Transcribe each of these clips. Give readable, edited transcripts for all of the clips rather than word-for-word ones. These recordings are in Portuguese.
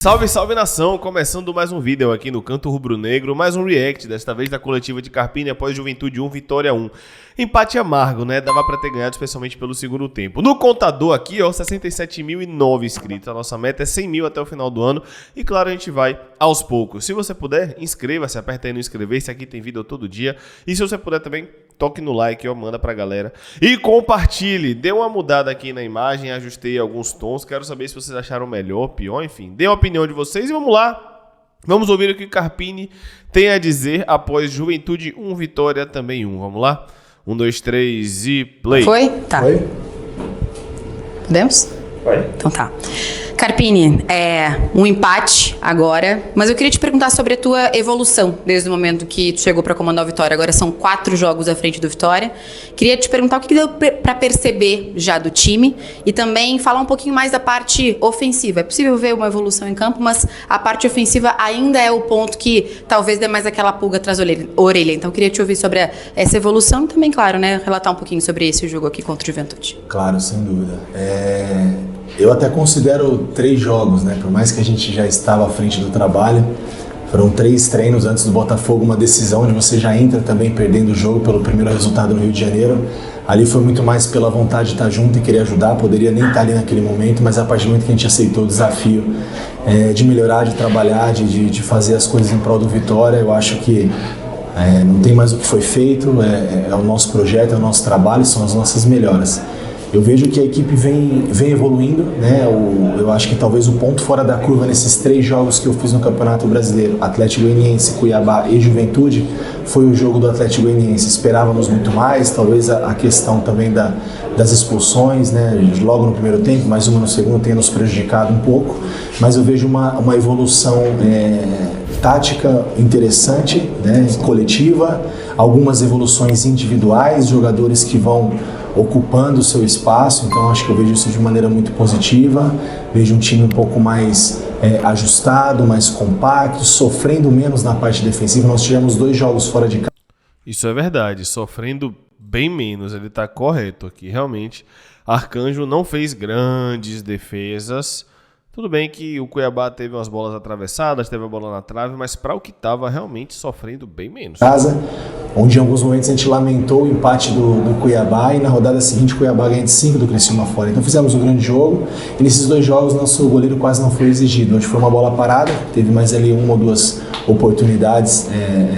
Salve, salve nação! Começando mais um vídeo aqui no Canto Rubro-Negro, mais um react, desta vez da coletiva de Carpini após Juventude 1, Vitória 1. Empate amargo, né? Dava pra ter ganhado, especialmente pelo segundo tempo. No contador aqui, ó, 67.009 inscritos. A nossa meta é 100 mil até o final do ano. E claro, a gente vai aos poucos. Se você puder, inscreva-se, aperta aí no inscrever-se. Aqui tem vídeo todo dia. E se você puder também, toque no like, ó, manda pra galera. E compartilhe. Dê uma mudada aqui na imagem, ajustei alguns tons. Quero saber se vocês acharam melhor, pior, enfim. Dê uma opinião de vocês e vamos lá. Vamos ouvir o que o Carpini tem a dizer após Juventude 1, Vitória também 1. Vamos lá? 1, 2, 3 e play. Foi? Tá. Foi? Podemos? Foi. Então tá. Carpini, um empate agora, mas eu queria te perguntar sobre a tua evolução desde o momento que tu chegou para comandar o Vitória. Agora são 4 jogos à frente do Vitória. Queria te perguntar o que deu para perceber já do time e também falar um pouquinho mais da parte ofensiva. É possível ver uma evolução em campo, mas a parte ofensiva ainda é o ponto que talvez dê mais aquela pulga atrás da orelha. Então eu queria te ouvir sobre essa evolução e também, claro, né, relatar um pouquinho sobre esse jogo aqui contra o Juventude. Claro, sem dúvida. Eu até considero 3 jogos, né? Por mais que a gente já estava à frente do trabalho, foram 3 treinos antes do Botafogo, uma decisão onde você já entra também perdendo o jogo pelo primeiro resultado no Rio de Janeiro. Ali foi muito mais pela vontade de estar junto e querer ajudar, poderia nem estar ali naquele momento, mas a partir do momento que a gente aceitou o desafio de melhorar, de trabalhar, de fazer as coisas em prol do Vitória, eu acho que não tem mais o que foi feito, é o nosso projeto, é o nosso trabalho, são as nossas melhoras. Eu vejo que a equipe vem evoluindo, né? Eu acho que talvez o ponto fora da curva nesses 3 jogos que eu fiz no Campeonato Brasileiro, Atlético Goianiense, Cuiabá e Juventude, foi o jogo do Atlético Goianiense. Esperávamos muito mais, talvez a questão também das expulsões, né? Logo no primeiro tempo, mais uma no segundo, tenha nos prejudicado um pouco, mas eu vejo uma evolução tática interessante, né? Coletiva, algumas evoluções individuais, jogadores que vão ocupando o seu espaço, então acho que eu vejo isso de maneira muito positiva, vejo um time um pouco mais ajustado, mais compacto, sofrendo menos na parte defensiva. Nós tivemos 2 jogos fora de casa. Isso é verdade, sofrendo bem menos, ele tá correto aqui, realmente. Arcanjo não fez grandes defesas. Tudo bem que o Cuiabá teve umas bolas atravessadas, teve a bola na trave, mas para o que estava realmente sofrendo bem menos. Casa, onde em alguns momentos a gente lamentou o empate do Cuiabá e na rodada seguinte o Cuiabá ganha de 5 do Criciúma fora. Então fizemos um grande jogo e nesses 2 jogos nosso goleiro quase não foi exigido. Onde foi uma bola parada, teve mais ali 1 ou 2 oportunidades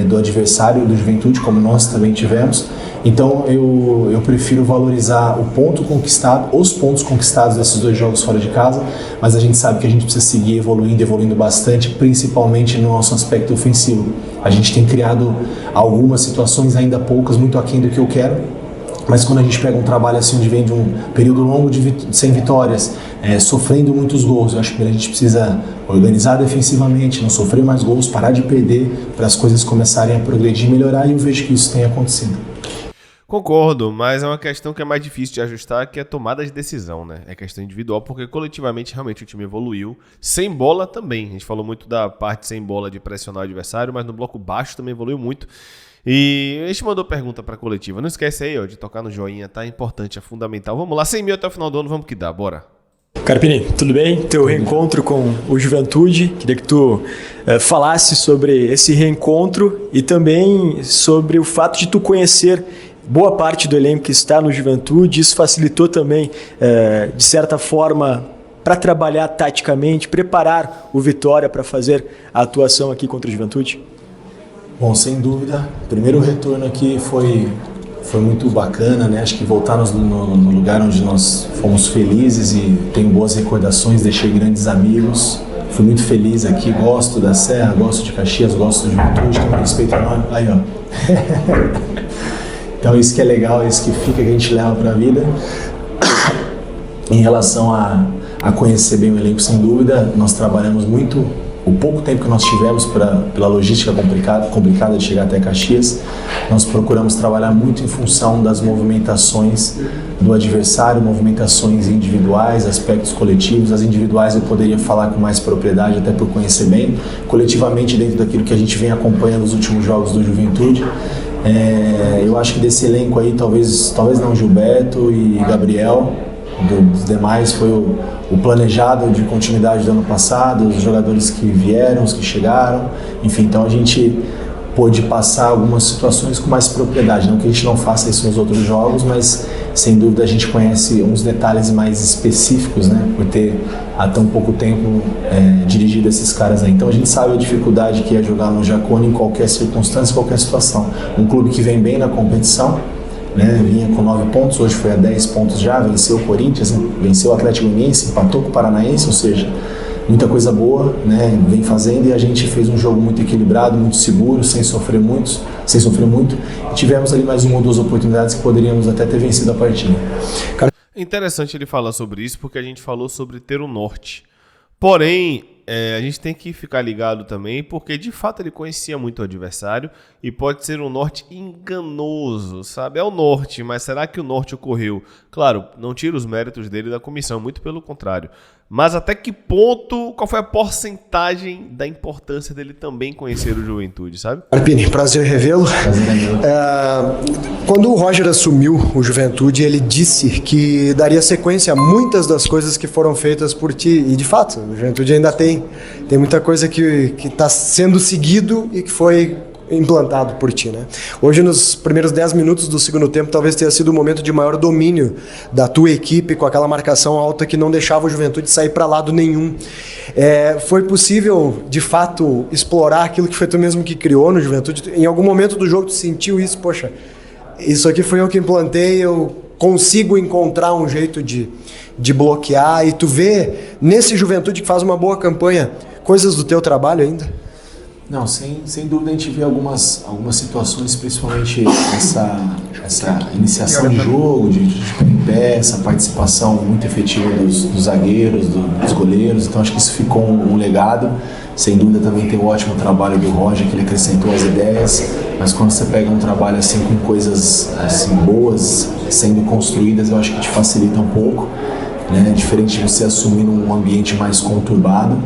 do adversário, do Juventude, como nós também tivemos. Então eu prefiro valorizar o ponto conquistado, os pontos conquistados desses 2 jogos fora de casa, mas a gente sabe que a gente precisa seguir evoluindo bastante, principalmente no nosso aspecto ofensivo. A gente tem criado algumas situações, ainda poucas, muito aquém do que eu quero, mas quando a gente pega um trabalho assim, onde vem de um período longo sem vitórias, sofrendo muitos gols, eu acho que a gente precisa organizar defensivamente, não sofrer mais gols, parar de perder, para as coisas começarem a progredir e melhorar, e eu vejo que isso tem acontecido. Concordo, mas é uma questão que é mais difícil de ajustar, que é a tomada de decisão, né? É questão individual, porque coletivamente realmente o time evoluiu. Sem bola também, a gente falou muito da parte sem bola de pressionar o adversário, mas no bloco baixo também evoluiu muito. E a gente mandou pergunta pra coletiva, não esquece aí, ó, de tocar no joinha, tá? É importante, é fundamental. Vamos lá, 100 mil até o final do ano, vamos que dá, bora. Carpini, tudo bem? Teu reencontro com o Juventude, queria que tu falasse sobre esse reencontro e também sobre o fato de tu conhecer boa parte do elenco que está no Juventude. Isso facilitou também, de certa forma, para trabalhar taticamente, preparar o Vitória para fazer a atuação aqui contra o Juventude? Bom, sem dúvida, o primeiro retorno aqui foi muito bacana, né? Acho que voltar no lugar onde nós fomos felizes e tenho boas recordações, deixei grandes amigos. Fui muito feliz aqui, gosto da Serra, gosto de Caxias, gosto do Juventude, tenho um respeito enorme. Aí, ó. Então isso que é legal, isso que fica, que a gente leva para a vida. Em relação a conhecer bem o elenco, sem dúvida, nós trabalhamos muito, o pouco tempo que nós tivemos pela logística complicada de chegar até Caxias, nós procuramos trabalhar muito em função das movimentações do adversário, movimentações individuais, aspectos coletivos. As individuais eu poderia falar com mais propriedade, até por conhecer bem. Coletivamente, dentro daquilo que a gente vem acompanhando os últimos jogos do Juventude, eu acho que desse elenco aí, talvez não Gilberto e Gabriel, dos demais foi o planejado de continuidade do ano passado, os jogadores que vieram, os que chegaram, enfim, então a gente pôde passar algumas situações com mais propriedade, não que a gente não faça isso nos outros jogos, mas sem dúvida a gente conhece uns detalhes mais específicos, né, por ter há tão pouco tempo dirigido esses caras aí. Então a gente sabe a dificuldade que é jogar no Jacone em qualquer circunstância, qualquer situação. Um clube que vem bem na competição, né, vinha com 9 pontos, hoje foi a 10 pontos já, venceu o Corinthians, né, venceu o Atlético Mineiro, empatou com o Paranaense, ou seja, muita coisa boa, né, vem fazendo, e a gente fez um jogo muito equilibrado, muito seguro, sem sofrer muito, e tivemos ali mais uma ou duas oportunidades que poderíamos até ter vencido a partida. É interessante ele falar sobre isso, porque a gente falou sobre ter um norte. Porém, a gente tem que ficar ligado também, porque de fato ele conhecia muito o adversário e pode ser um norte enganoso, sabe? É o norte, mas será que o norte ocorreu? Claro, não tira os méritos dele da comissão, muito pelo contrário. Mas até que ponto, qual foi a porcentagem da importância dele também conhecer o Juventude, sabe? Carpini, prazer revê-lo. Quando o Roger assumiu o Juventude, ele disse que daria sequência a muitas das coisas que foram feitas por ti. E de fato, o Juventude ainda tem muita coisa que está sendo seguido e que foi implantado por ti, né? Hoje, nos primeiros 10 minutos do segundo tempo, talvez tenha sido o momento de maior domínio da tua equipe, com aquela marcação alta que não deixava o Juventude sair para lado nenhum. Foi possível, de fato, explorar aquilo que foi tu mesmo que criou no Juventude? Em algum momento do jogo tu sentiu isso? Poxa, isso aqui foi eu que implantei, eu consigo encontrar um jeito de bloquear, e tu vê nesse Juventude que faz uma boa campanha coisas do teu trabalho ainda? Não, sem dúvida a gente vê algumas situações, principalmente essa iniciação de jogo, de ficar em pé, essa participação muito efetiva dos zagueiros, dos goleiros, então acho que isso ficou um legado. Sem dúvida também tem o ótimo trabalho do Roger, que ele acrescentou as ideias, mas quando você pega um trabalho assim com coisas assim, boas sendo construídas, eu acho que te facilita um pouco, né? Diferente de você assumir um ambiente mais conturbado.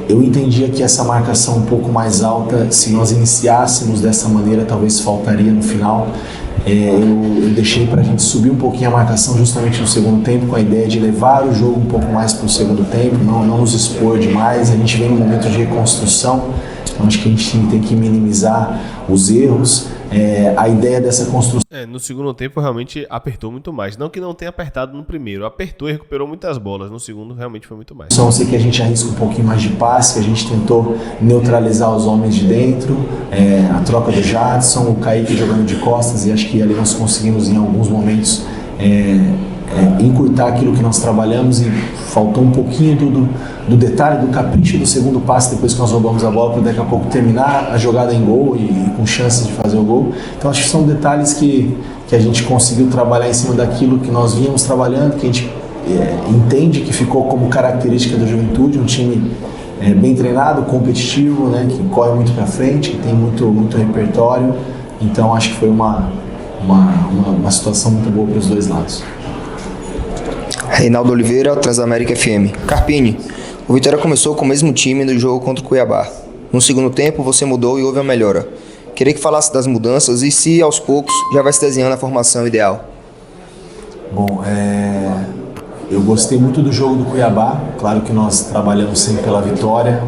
Eu entendia que essa marcação um pouco mais alta, se nós iniciássemos dessa maneira, talvez faltaria no final. Eu deixei para a gente subir um pouquinho a marcação justamente no segundo tempo, com a ideia de levar o jogo um pouco mais para o segundo tempo, não nos expor demais. A gente vem num momento de reconstrução, então acho que a gente tem que minimizar os erros. A ideia dessa construção... No segundo tempo realmente apertou muito mais. Não que não tenha apertado no primeiro, apertou e recuperou muitas bolas. No segundo realmente foi muito mais. Só sei que a gente arrisca um pouquinho mais de passe, que a gente tentou neutralizar os homens de dentro, a troca do Jadson, o Kaique jogando de costas, e acho que ali nós conseguimos em alguns momentos encurtar aquilo que nós trabalhamos, e faltou um pouquinho do detalhe, do capricho do segundo passe depois que nós roubamos a bola, para daqui a pouco terminar a jogada em gol e com chances de fazer o gol. Então acho que são detalhes que a gente conseguiu trabalhar em cima daquilo que nós vínhamos trabalhando, que a gente entende que ficou como característica do Juventude, um time bem treinado, competitivo, né, que corre muito para frente, que tem muito repertório. Então acho que foi uma situação muito boa para os dois lados. Reinaldo Oliveira, Transamérica FM. Carpini, o Vitória começou com o mesmo time no jogo contra o Cuiabá. No segundo tempo você mudou e houve uma melhora. Queria que falasse das mudanças e se aos poucos já vai se desenhando a formação ideal. Bom, eu gostei muito do jogo do Cuiabá. Claro que nós trabalhamos sempre pela vitória,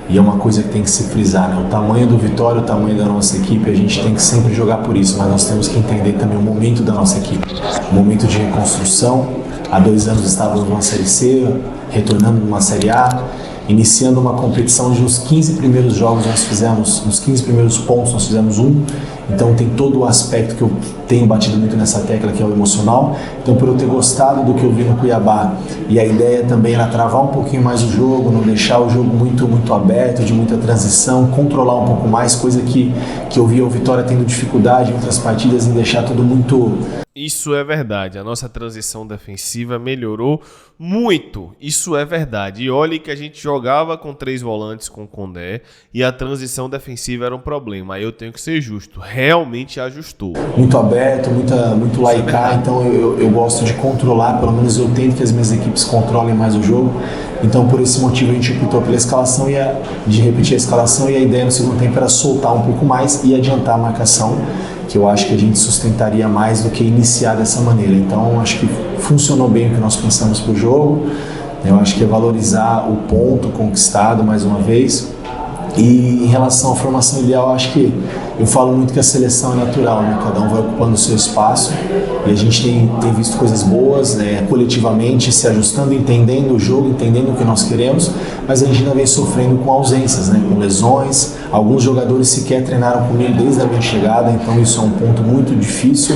e é uma coisa que tem que se frisar, né? O tamanho do Vitória, o tamanho da nossa equipe, a gente tem que sempre jogar por isso, mas nós temos que entender também o momento da nossa equipe, o momento de reconstrução. Há 2 anos estávamos numa Série C, retornando numa Série A, iniciando uma competição onde nos 15 primeiros jogos nós fizemos, nos 15 primeiros pontos nós fizemos 1, então tem todo o aspecto que eu tenho batido muito nessa tecla, que é o emocional. Então, por eu ter gostado do que eu vi no Cuiabá, e a ideia também era travar um pouquinho mais o jogo, não deixar o jogo muito aberto, de muita transição, controlar um pouco mais, coisa que eu vi o Vitória tendo dificuldade em outras partidas, em deixar tudo muito... Isso é verdade, a nossa transição defensiva melhorou muito, isso é verdade. E olhe que a gente jogava com 3 volantes com o Condé e a transição defensiva era um problema. Aí eu tenho que ser justo, realmente ajustou. Muito aberto, muito laicar, então eu gosto de controlar, pelo menos eu tento que as minhas equipes controlem mais o jogo. Então por esse motivo a gente optou pela escalação, de repetir a escalação, e a ideia no segundo tempo era soltar um pouco mais e adiantar a marcação. que eu acho que a gente sustentaria mais do que iniciar dessa maneira. Então, acho que funcionou bem o que nós pensamos para o jogo. Eu acho que é valorizar o ponto conquistado mais uma vez. E em relação à formação ideal, acho que eu falo muito que a seleção é natural, né? Cada um vai ocupando o seu espaço e a gente tem visto coisas boas, né? Coletivamente se ajustando, entendendo o jogo, entendendo o que nós queremos, mas a gente ainda vem sofrendo com ausências, né? Com lesões. Alguns jogadores sequer treinaram comigo desde a minha chegada, então isso é um ponto muito difícil,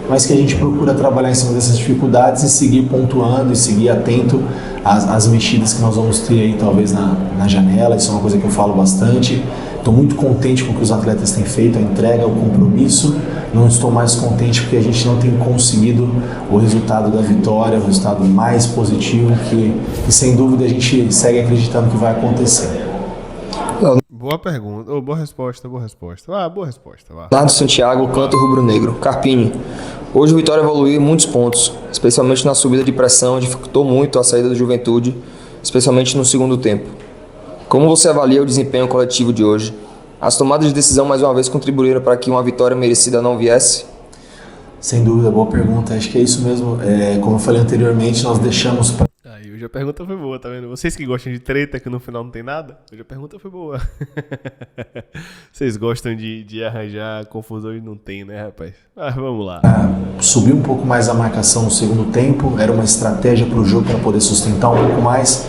mas que a gente procura trabalhar em cima dessas dificuldades e seguir pontuando e seguir atento às mexidas que nós vamos ter aí talvez na janela. Isso é uma coisa que eu falo bastante. Estou muito contente com o que os atletas têm feito, a entrega, o compromisso. Não estou mais contente porque a gente não tem conseguido o resultado da vitória, o resultado mais positivo que sem dúvida a gente segue acreditando que vai acontecer. Boa pergunta, boa resposta. Boa resposta. Vá. Leonardo Santiago, Canto Rubro-Negro. Carpini, hoje o Vitória evoluiu em muitos pontos, especialmente na subida de pressão, dificultou muito a saída do Juventude, especialmente no segundo tempo. Como você avalia o desempenho coletivo de hoje? As tomadas de decisão mais uma vez contribuíram para que uma vitória merecida não viesse? Sem dúvida, boa pergunta. Acho que é isso mesmo. Como eu falei anteriormente, nós deixamos para... Aí, hoje a pergunta foi boa, tá vendo? Vocês que gostam de treta, que no final não tem nada, hoje a pergunta foi boa. Vocês gostam de arranjar confusão e não tem, né, rapaz? Mas vamos lá. Subir um pouco mais a marcação no segundo tempo, era uma estratégia para o jogo para poder sustentar um pouco mais.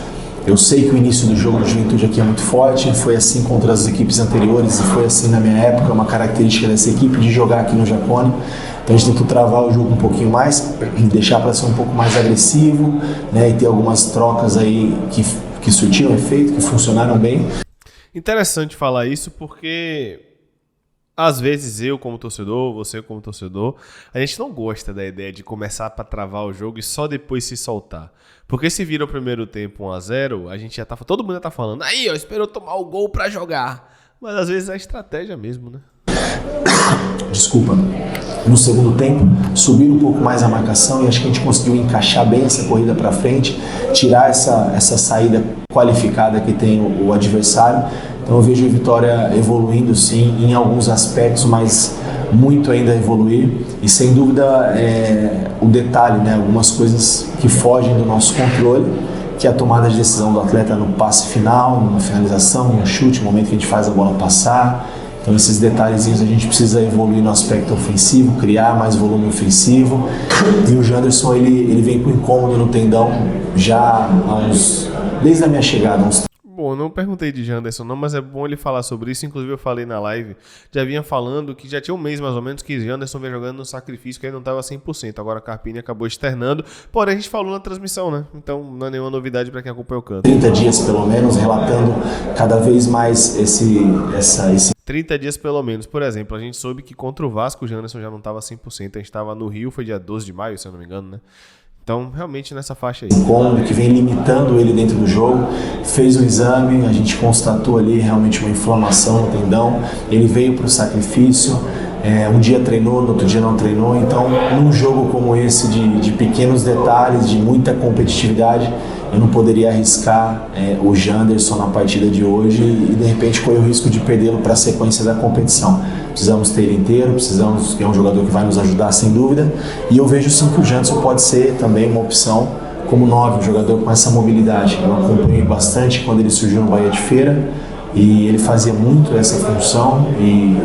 Eu sei que o início do jogo do Juventude aqui é muito forte, foi assim contra as equipes anteriores e foi assim na minha época, uma característica dessa equipe de jogar aqui no Jacone. Então a gente tentou travar o jogo um pouquinho mais, deixar para ser um pouco mais agressivo, né, e ter algumas trocas aí que surtiram efeito, que funcionaram bem. Interessante falar isso porque às vezes eu como torcedor, você como torcedor, a gente não gosta da ideia de começar para travar o jogo e só depois se soltar. Porque se vira o primeiro tempo 1-0, a gente já tá, todo mundo já tá falando, aí ó, esperou tomar o gol para jogar. Mas às vezes é a estratégia mesmo, né? Desculpa. No segundo tempo, subir um pouco mais a marcação e acho que a gente conseguiu encaixar bem essa corrida para frente, tirar essa saída qualificada que tem o adversário. Então eu vejo a Vitória evoluindo sim em alguns aspectos, mas muito ainda a evoluir e sem dúvida o detalhe, né, algumas coisas que fogem do nosso controle, que é a tomada de decisão do atleta no passe final, numa finalização, no chute, no momento que a gente faz a bola passar. Então esses detalhezinhos a gente precisa evoluir no aspecto ofensivo, criar mais volume ofensivo. E o Janderson ele vem com incômodo no tendão já desde a minha chegada, Bom, não perguntei de Janderson não, mas é bom ele falar sobre isso. Inclusive eu falei na live, já vinha falando que já tinha um mês mais ou menos que Janderson vinha jogando no sacrifício, que ele não estava 100%. Agora a Carpini acabou externando, porém a gente falou na transmissão, né? Então não é nenhuma novidade para quem acompanha o canto. 30 dias pelo menos, relatando cada vez mais esse 30 dias pelo menos. Por exemplo, a gente soube que contra o Vasco o Janderson já não estava 100%. A gente estava no Rio, foi dia 12 de maio, se eu não me engano, né? Então, realmente nessa faixa aí. Incômodo que vem limitando ele dentro do jogo, fez o exame, a gente constatou ali realmente uma inflamação no tendão, ele veio para o sacrifício, um dia treinou, no outro dia não treinou, então num jogo como esse de pequenos detalhes, de muita competitividade, eu não poderia arriscar o Janderson na partida de hoje e de repente correr o risco de perdê-lo para a sequência da competição. Precisamos ter ele inteiro, é um jogador que vai nos ajudar sem dúvida, e eu vejo sim que o Janderson pode ser também uma opção como 9, um jogador com essa mobilidade. Eu acompanhei bastante quando ele surgiu no Bahia de Feira e ele fazia muito essa função e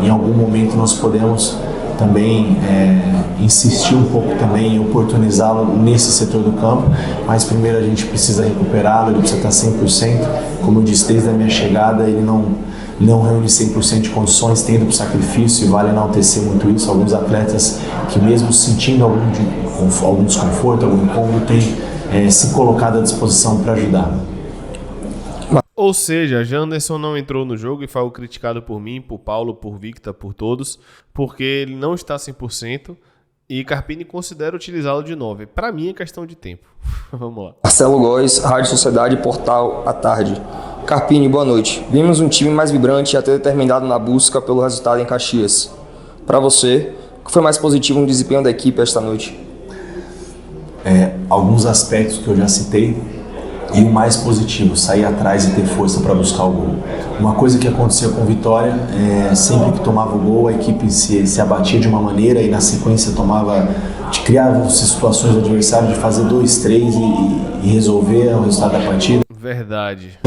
em algum momento nós podemos também insistir um pouco também em oportunizá-lo nesse setor do campo, mas primeiro a gente precisa recuperá-lo, ele precisa estar 100%, como eu disse desde a minha chegada, ele não reúne 100% de condições, tendo para o sacrifício e vale enaltecer muito isso. Alguns atletas que mesmo sentindo algum desconforto, algum incômodo, têm se colocado à disposição para ajudar. Ou seja, Janderson não entrou no jogo e foi criticado por mim, por Paulo, por Victor, por todos, porque ele não está 100% e Carpini considera utilizá-lo de 9. Para mim é questão de tempo. Vamos lá. Marcelo Góes, Rádio Sociedade, Portal à Tarde. Carpini, boa noite. Vimos um time mais vibrante e até determinado na busca pelo resultado em Caxias. Para você, o que foi mais positivo no desempenho da equipe esta noite? Alguns aspectos que eu já citei. E o mais positivo, sair atrás e ter força para buscar o gol. Uma coisa que acontecia com o Vitória, sempre que tomava o gol, a equipe se abatia de uma maneira e na sequência criava situações do adversário de fazer 2, 3 e resolver o resultado da partida. Verdade.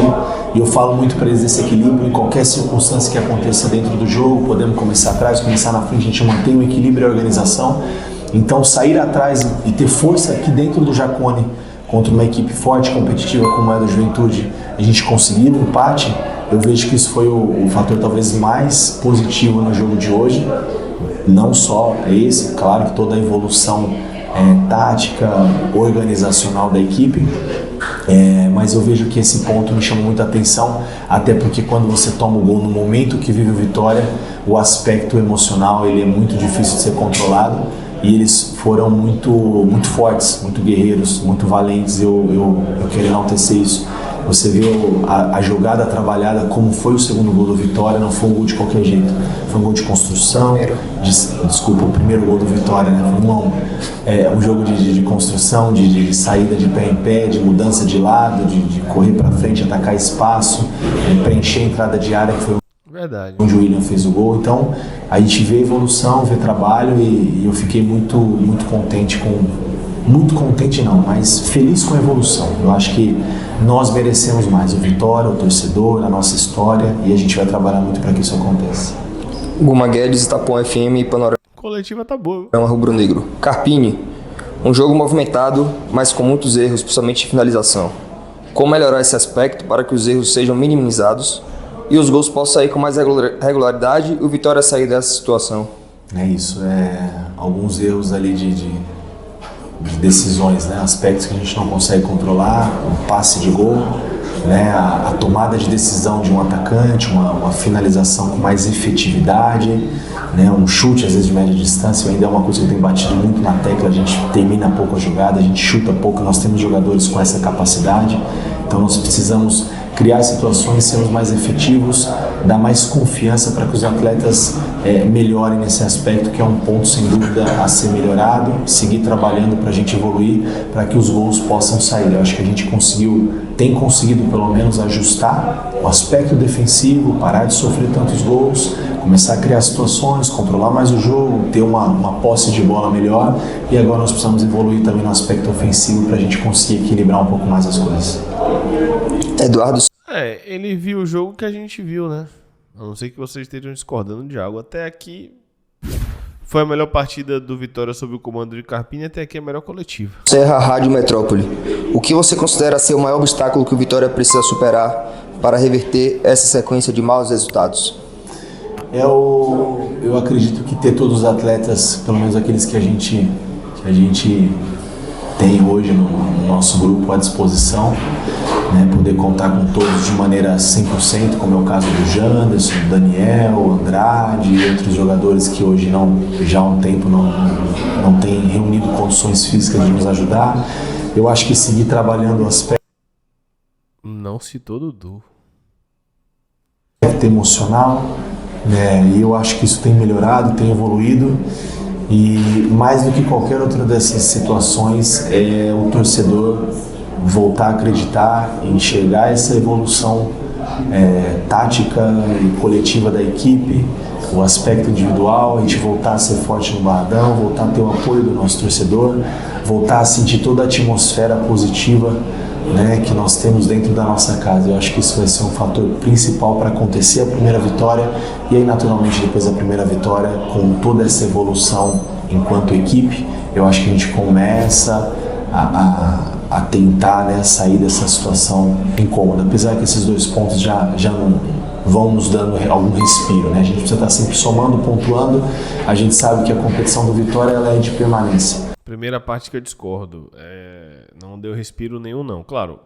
E eu falo muito para eles desse equilíbrio, em qualquer circunstância que aconteça dentro do jogo, podemos começar atrás, começar na frente, a gente mantém o equilíbrio e a organização. Então sair atrás e ter força aqui dentro do Jacone, contra uma equipe forte, competitiva como é a da Juventude, a gente conseguir um empate, eu vejo que isso foi o fator talvez mais positivo no jogo de hoje. Não só esse, claro que toda a evolução tática, organizacional da equipe, mas eu vejo que esse ponto me chama muita atenção, até porque quando você toma o gol no momento que vive o Vitória, o aspecto emocional ele é muito difícil de ser controlado. E eles foram muito fortes, muito guerreiros, muito valentes. Eu quero enaltecer isso. Você viu a jogada trabalhada, como foi o segundo gol do Vitória, não foi um gol de qualquer jeito. Foi um gol de construção. O primeiro gol do Vitória, né? Foi um jogo de construção, de saída de pé em pé, de mudança de lado, de correr para frente, atacar espaço, preencher a entrada de área, que foi Verdade. onde o William fez o gol. Então a gente vê evolução, vê trabalho e eu fiquei muito contente mas feliz com a evolução. Eu acho que nós merecemos mais, o Vitória, o torcedor, a nossa história, e a gente vai trabalhar muito para que isso aconteça. Guma Guedes, Itapuã FM e Panorama Coletiva tá boa. Rubro-Negro. Carpini, um jogo movimentado, mas com muitos erros, principalmente em finalização. Como melhorar esse aspecto para que os erros sejam minimizados e os gols possam sair com mais regularidade e o Vitória sair dessa situação? É isso, alguns erros ali de decisões, né? Aspectos que a gente não consegue controlar, um passe de gol, né? A tomada de decisão de um atacante, uma finalização com mais efetividade, né? Um chute às vezes de média distância, ainda é uma coisa que eu tenho batido muito na tecla, a gente termina pouco a jogada, a gente chuta pouco, nós temos jogadores com essa capacidade, então nós precisamos criar situações, sermos mais efetivos, dar mais confiança para que os atletas melhorem nesse aspecto, que é um ponto sem dúvida a ser melhorado, seguir trabalhando para a gente evoluir, para que os gols possam sair. Eu acho que a gente tem conseguido pelo menos ajustar o aspecto defensivo, parar de sofrer tantos gols, começar a criar situações, controlar mais o jogo, ter uma posse de bola melhor, e agora nós precisamos evoluir também no aspecto ofensivo para a gente conseguir equilibrar um pouco mais as coisas. Eduardo. Ele viu o jogo que a gente viu, né? A não ser que vocês estejam discordando de algo. Até aqui foi a melhor partida do Vitória sob o comando de Carpini, até aqui a melhor coletiva. Serra Rádio Metrópole. O que você considera ser o maior obstáculo que o Vitória precisa superar para reverter essa sequência de maus resultados? Eu acredito que ter todos os atletas, pelo menos aqueles que a gente tem hoje no nosso grupo à disposição, né, poder contar com todos de maneira 100%, como é o caso do Janderson, do Daniel, Andrade e outros jogadores que hoje já há um tempo não têm reunido condições físicas de nos ajudar. Eu acho que seguir trabalhando o aspecto Não citou Dudu. emocional, né, e eu acho que isso tem melhorado, tem evoluído. E mais do que qualquer outra dessas situações é o torcedor voltar a acreditar e enxergar essa evolução tática e coletiva da equipe, o aspecto individual, a gente voltar a ser forte no Barradão, voltar a ter o apoio do nosso torcedor, voltar a sentir toda a atmosfera positiva, né, que nós temos dentro da nossa casa. Eu acho que isso vai ser um fator principal para acontecer a primeira vitória, e aí naturalmente depois da primeira vitória, com toda essa evolução enquanto equipe, eu acho que a gente começa a tentar, né, sair dessa situação incômoda, apesar que esses 2 pontos já não vão nos dando algum respiro, né? A gente precisa estar sempre somando, pontuando. A gente sabe que a competição do Vitória ela é de permanência. Primeira parte que eu discordo, não deu respiro nenhum não. Claro,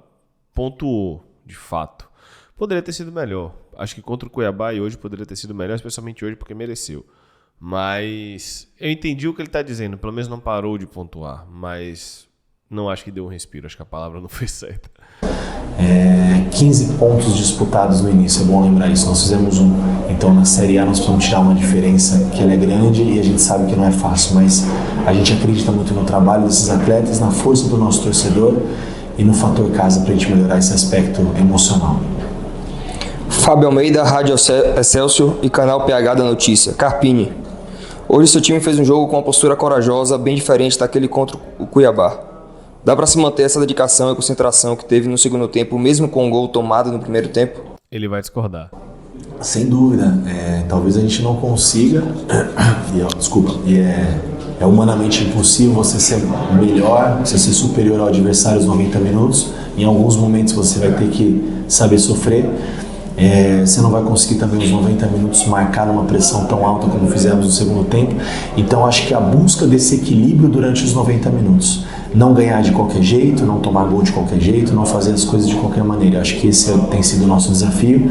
pontuou, de fato. Poderia ter sido melhor. Acho que contra o Cuiabá e hoje poderia ter sido melhor, especialmente hoje porque mereceu. Mas eu entendi o que ele está dizendo, pelo menos não parou de pontuar, mas não acho que deu um respiro, acho que a palavra não foi certa. 15 pontos disputados no início, é bom lembrar isso, nós fizemos então na Série A nós precisamos tirar uma diferença que ela é grande e a gente sabe que não é fácil, mas a gente acredita muito no trabalho desses atletas, na força do nosso torcedor, e no fator casa para a gente melhorar esse aspecto emocional. Fábio Almeida, Rádio Excelsior e Canal PH da Notícia. Carpini, hoje seu time fez um jogo com uma postura corajosa, bem diferente daquele contra o Cuiabá. Dá para se manter essa dedicação e concentração que teve no segundo tempo, mesmo com o gol tomado no primeiro tempo? Ele vai discordar. Sem dúvida, talvez a gente não consiga, é humanamente impossível você ser melhor, você ser superior ao adversário aos 90 minutos. Em alguns momentos você vai ter que saber sofrer. Você não vai conseguir também os 90 minutos marcar numa pressão tão alta como fizemos no segundo tempo. Então acho que a busca desse equilíbrio durante os 90 minutos, não ganhar de qualquer jeito, não tomar gol de qualquer jeito, não fazer as coisas de qualquer maneira. Acho que esse tem sido o nosso desafio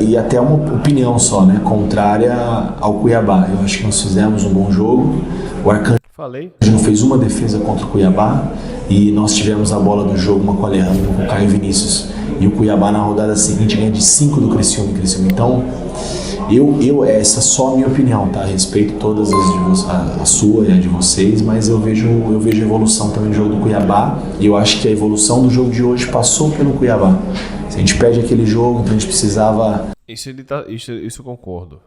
e até uma opinião só, né, contrária ao Cuiabá. Eu acho que nós fizemos um bom jogo. O Arcanjo não fez uma defesa contra o Cuiabá e nós tivemos a bola do jogo, uma com o Alejandro, com o Caio Vinícius. E o Cuiabá na rodada seguinte ganha de 5 do Criciúma. Então, essa é só a minha opinião, tá? Respeito todas a sua e a de vocês, mas eu vejo evolução também no jogo do Cuiabá. E eu acho que a evolução do jogo de hoje passou pelo Cuiabá. Se a gente perde aquele jogo, então a gente precisava... Isso eu concordo.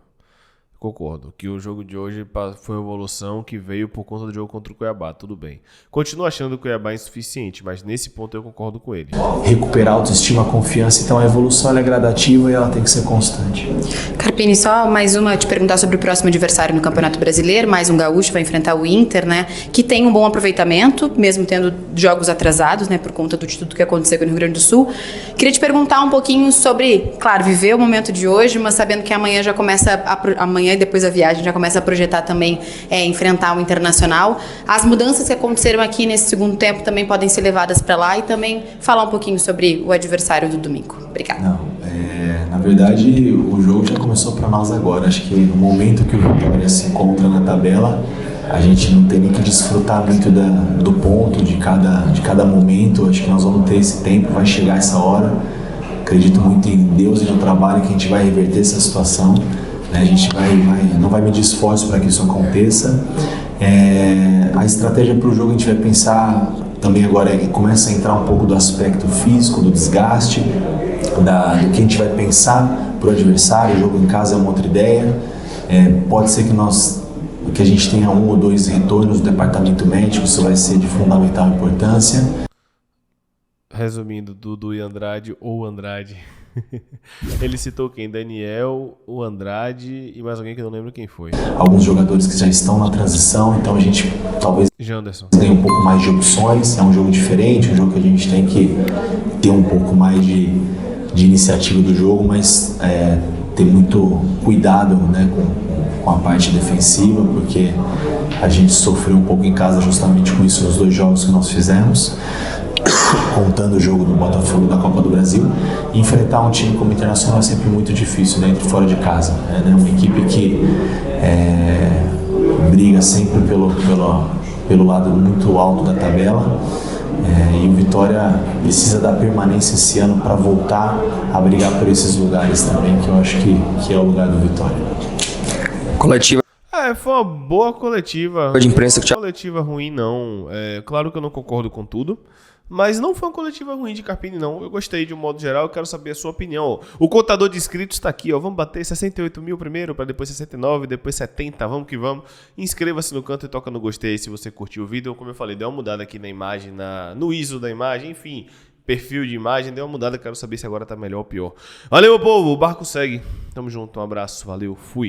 Concordo, que o jogo de hoje foi uma evolução que veio por conta do jogo contra o Cuiabá, tudo bem. Continuo achando o Cuiabá insuficiente, mas nesse ponto eu concordo com ele. Recuperar a autoestima, a confiança, então a evolução é gradativa e ela tem que ser constante. Carpini, só mais uma, te perguntar sobre o próximo adversário no Campeonato Brasileiro, mais um gaúcho, vai enfrentar o Inter, né, que tem um bom aproveitamento, mesmo tendo jogos atrasados, né, por conta de tudo que aconteceu no Rio Grande do Sul. Queria te perguntar um pouquinho sobre, claro, viver o momento de hoje, mas sabendo que amanhã já começa, amanhã e depois a viagem já começa a projetar também enfrentar o Internacional. As mudanças que aconteceram aqui nesse segundo tempo também podem ser levadas para lá e também falar um pouquinho sobre o adversário do domingo. Obrigada. Na verdade, o jogo já começou para nós agora. Acho que no momento que o Vitória se encontra na tabela, a gente não tem nem que desfrutar muito do ponto de cada momento. Acho que nós vamos ter esse tempo, vai chegar essa hora. Acredito muito em Deus e no trabalho que a gente vai reverter essa situação. A gente não vai medir esforço para que isso aconteça. A estratégia para o jogo a gente vai pensar também agora, começa a entrar um pouco do aspecto físico, do desgaste, do que a gente vai pensar para o adversário. O jogo em casa é uma outra ideia. Pode ser que a gente tenha 1 ou 2 retornos do departamento médico, isso vai ser de fundamental importância. Resumindo, Dudu e Andrade ou Andrade. Ele citou quem? Daniel, o Andrade e mais alguém que eu não lembro quem foi. Alguns jogadores que já estão na transição, então a gente talvez Janderson tenha um pouco mais de opções. É um jogo diferente, um jogo que a gente tem que ter um pouco mais de iniciativa do jogo, mas ter muito cuidado, né, com a parte defensiva, porque a gente sofreu um pouco em casa justamente com isso nos 2 jogos que nós fizemos. Contando o jogo do Botafogo da Copa do Brasil, enfrentar um time como o Internacional é sempre muito difícil, dentro e fora de casa. Né? Uma equipe que briga sempre pelo lado muito alto da tabela, e o Vitória precisa da permanência esse ano para voltar a brigar por esses lugares também, que eu acho que é o lugar do Vitória. Coletiva. Foi uma boa coletiva. De imprensa que coletiva ruim, não. Claro que eu não concordo com tudo, mas não foi uma coletiva ruim de Carpini, não. Eu gostei de um modo geral, eu quero saber a sua opinião. O contador de inscritos está aqui, ó. Vamos bater 68 mil primeiro, para depois 69, depois 70, vamos que vamos. Inscreva-se no canto e toca no gostei se você curtiu o vídeo. Como eu falei, deu uma mudada aqui na imagem, no ISO da imagem, enfim, perfil de imagem, deu uma mudada, quero saber se agora tá melhor ou pior. Valeu, meu povo, o barco segue. Tamo junto, um abraço, valeu, fui.